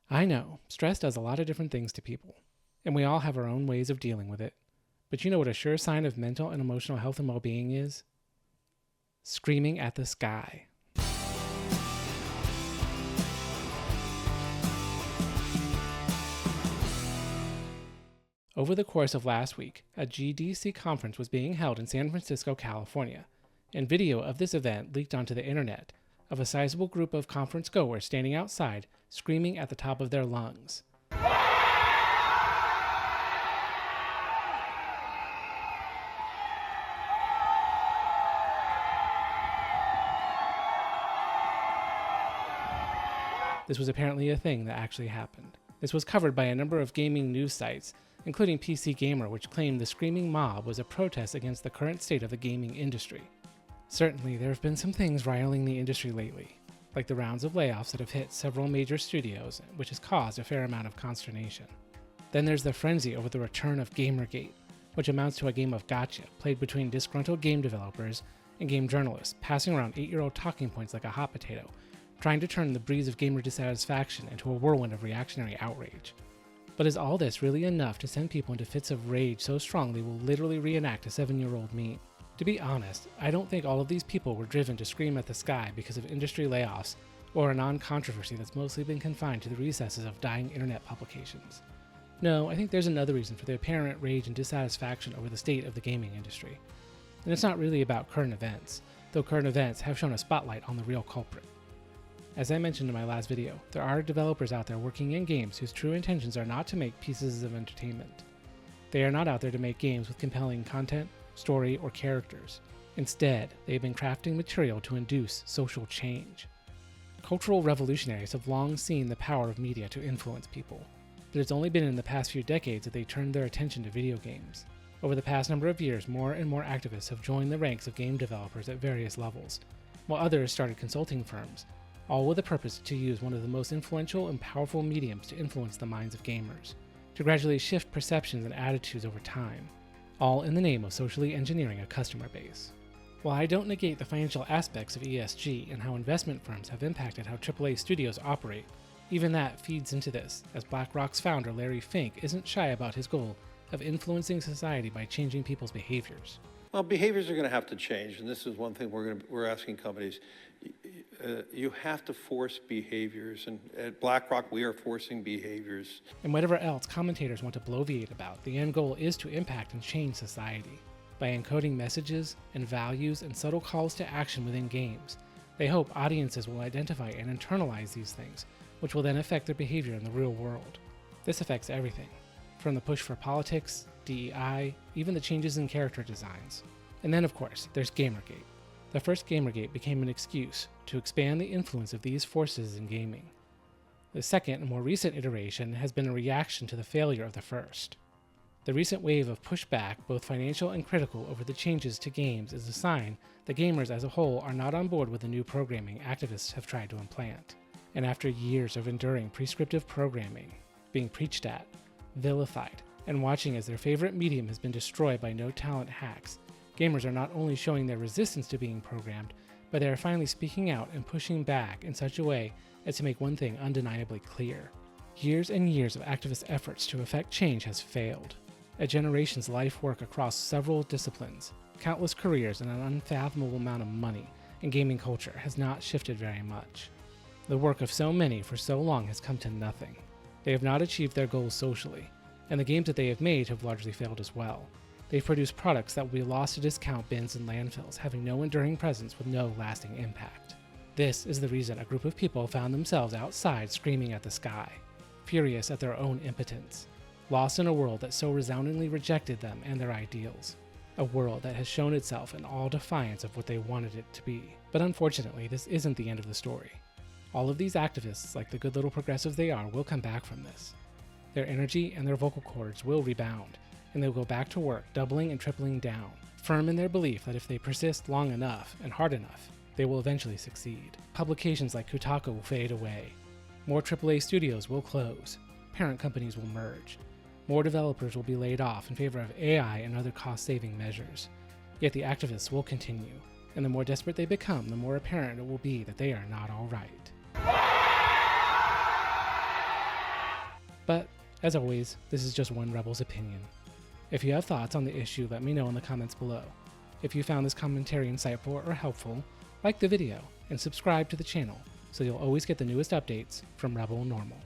I know, stress does a lot of different things to people, and we all have our own ways of dealing with it. But you know what a sure sign of mental and emotional health and well-being is? Screaming at the sky. Over the course of last week, a GDC conference was being held in San Francisco, California, and video of this event leaked onto the internet of a sizable group of conference goers standing outside, screaming at the top of their lungs. This was apparently a thing that actually happened. This was covered by a number of gaming news sites, including PC Gamer, which claimed the screaming mob was a protest against the current state of the gaming industry. Certainly, there have been some things riling the industry lately, like the rounds of layoffs that have hit several major studios, which has caused a fair amount of consternation. Then there's the frenzy over the return of Gamergate, which amounts to a game of gotcha played between disgruntled game developers and game journalists, passing around 8-year-old talking points like a hot potato, trying to turn the breeze of gamer dissatisfaction into a whirlwind of reactionary outrage. But is all this really enough to send people into fits of rage so strongly we'll literally reenact a 7-year-old meme? To be honest, I don't think all of these people were driven to scream at the sky because of industry layoffs or a non-controversy that's mostly been confined to the recesses of dying internet publications. No, I think there's another reason for the apparent rage and dissatisfaction over the state of the gaming industry. And it's not really about current events, though current events have shown a spotlight on the real culprit. As I mentioned in my last video, there are developers out there working in games whose true intentions are not to make pieces of entertainment. They are not out there to make games with compelling content, story, or characters. Instead, they have been crafting material to induce social change. Cultural revolutionaries have long seen the power of media to influence people, but it's only been in the past few decades that they turned their attention to video games. Over the past number of years, more and more activists have joined the ranks of game developers at various levels, while others started consulting firms, all with the purpose to use one of the most influential and powerful mediums to influence the minds of gamers, to gradually shift perceptions and attitudes over time, all in the name of socially engineering a customer base. While I don't negate the financial aspects of ESG and how investment firms have impacted how AAA studios operate, even that feeds into this, as BlackRock's founder Larry Fink isn't shy about his goal of influencing society by changing people's behaviors. Well, behaviors are going to have to change, and this is one thing we're asking companies. You have to force behaviors, and at BlackRock we are forcing behaviors. And whatever else commentators want to bloviate about, the end goal is to impact and change society. By encoding messages and values and subtle calls to action within games, they hope audiences will identify and internalize these things, which will then affect their behavior in the real world. This affects everything, from the push for politics, DEI, even the changes in character designs. And then of course, there's Gamergate. The first Gamergate became an excuse to expand the influence of these forces in gaming. The second and more recent iteration has been a reaction to the failure of the first. The recent wave of pushback, both financial and critical, over the changes to games is a sign that gamers as a whole are not on board with the new programming activists have tried to implant. And after years of enduring prescriptive programming, being preached at, vilified, and watching as their favorite medium has been destroyed by no-talent hacks, gamers are not only showing their resistance to being programmed, but they are finally speaking out and pushing back in such a way as to make one thing undeniably clear. Years and years of activist efforts to effect change has failed. A generation's life work across several disciplines, countless careers, and an unfathomable amount of money in gaming culture has not shifted very much. The work of so many for so long has come to nothing. They have not achieved their goals socially, and the games that they have made have largely failed as well. They've produced products that will be lost to discount bins and landfills, having no enduring presence with no lasting impact. This is the reason a group of people found themselves outside screaming at the sky, furious at their own impotence, lost in a world that so resoundingly rejected them and their ideals, a world that has shown itself in all defiance of what they wanted it to be. But unfortunately, this isn't the end of the story. All of these activists, like the good little progressives they are, will come back from this. Their energy and their vocal cords will rebound, and they'll go back to work, doubling and tripling down, firm in their belief that if they persist long enough and hard enough, they will eventually succeed. Publications like Kotaku will fade away. More AAA studios will close. Parent companies will merge. More developers will be laid off in favor of AI and other cost-saving measures. Yet the activists will continue, and the more desperate they become, the more apparent it will be that they are not all right. But, as always, this is just one rebel's opinion. If you have thoughts on the issue, let me know in the comments below. If you found this commentary insightful or helpful, like the video and subscribe to the channel so you'll always get the newest updates from Rebel Normal.